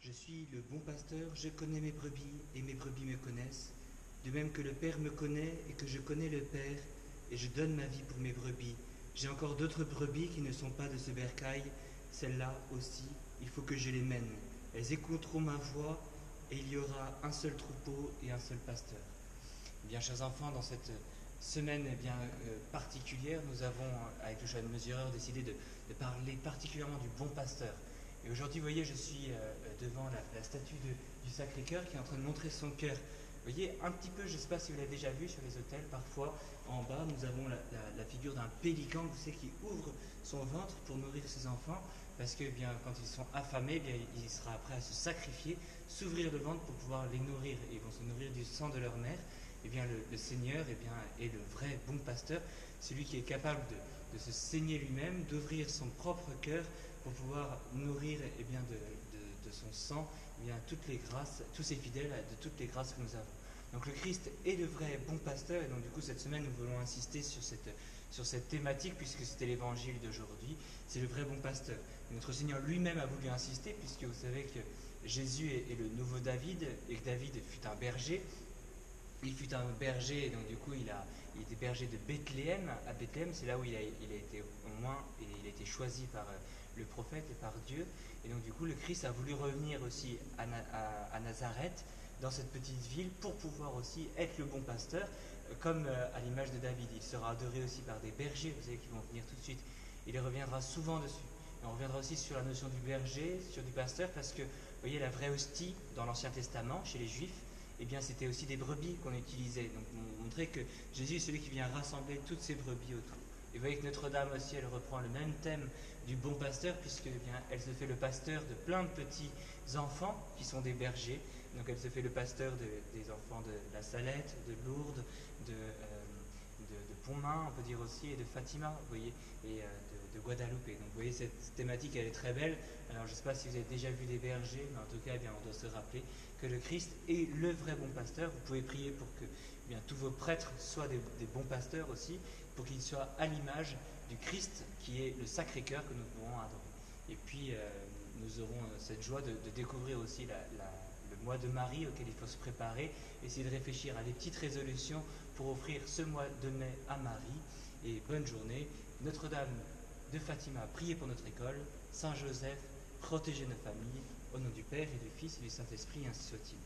Je suis le bon pasteur, je connais mes brebis et mes brebis me connaissent, de même que le Père me connaît et que je connais le Père, et je donne ma vie pour mes brebis. J'ai encore d'autres brebis qui ne sont pas de ce bercail, celles-là aussi, il faut que je les mène. Elles écouteront ma voix, et il y aura un seul troupeau et un seul pasteur. Bien, chers enfants, dans cette semaine particulière, nous avons, avec le jeune mesureur, décidé de parler particulièrement du bon pasteur. Et aujourd'hui, vous voyez, je suis devant la statue du Sacré-Cœur qui est en train de montrer son cœur. Vous voyez, un petit peu, je ne sais pas si vous l'avez déjà vu sur les autels, parfois, en bas, nous avons la figure d'un pélican, vous savez, qui ouvre son ventre pour nourrir ses enfants, parce que, bien, quand ils sont affamés, bien, il sera prêt à se sacrifier, s'ouvrir le ventre pour pouvoir les nourrir, et ils vont se nourrir du sang de leur mère. Eh bien, le Seigneur est le vrai bon pasteur, celui qui est capable de se saigner lui-même, d'ouvrir son propre cœur pour pouvoir nourrir de son sang toutes les grâces, tous ses fidèles, de toutes les grâces que nous avons. Donc le Christ est le vrai bon pasteur, et donc du coup cette semaine nous voulons insister sur cette thématique, puisque c'était l'évangile d'aujourd'hui, c'est le vrai bon pasteur. Et notre Seigneur lui-même a voulu insister, puisque vous savez que Jésus est le nouveau David, et que David fut un berger. Il fut un berger, et donc du coup il était berger de Bethléem. À Bethléem, c'est là où il a été au moins, et il a été choisi par le prophète et par Dieu. Et donc du coup le Christ a voulu revenir aussi à Nazareth, dans cette petite ville, pour pouvoir aussi être le bon pasteur, comme à l'image de David. Il sera adoré aussi par des bergers, vous savez, qui vont venir tout de suite. Il reviendra souvent dessus. Et on reviendra aussi sur la notion du berger, sur du pasteur, parce que, vous voyez, la vraie hostie dans l'Ancien Testament, chez les Juifs, eh bien, c'était aussi des brebis qu'on utilisait. Donc, on montrait que Jésus est celui qui vient rassembler toutes ces brebis autour. Et vous voyez que Notre-Dame aussi, elle reprend le même thème du bon pasteur, puisque eh bien, elle se fait le pasteur de plein de petits enfants qui sont des bergers. Donc, elle se fait le pasteur des enfants de la Salette, de Lourdes, de Pontmain, on peut dire aussi, et de Fatima, vous voyez, et de Guadalupe. Donc, vous voyez, cette thématique, elle est très belle. Alors, je ne sais pas si vous avez déjà vu des bergers, mais en tout cas, eh bien, on doit se rappeler que le Christ est le vrai bon pasteur. Vous pouvez prier pour que eh bien, tous vos prêtres soient des bons pasteurs aussi, pour qu'ils soient à l'image du Christ, qui est le Sacré-Cœur que nous pourrons adorer. Et puis, nous aurons cette joie de découvrir aussi le mois de Marie auquel il faut se préparer, essayer de réfléchir à des petites résolutions pour offrir ce mois de mai à Marie. Et bonne journée. Notre-Dame de Fatima, priez pour notre école. Saint Joseph, protégez nos familles. Au nom du Père et du Fils et du Saint-Esprit, ainsi soit-il.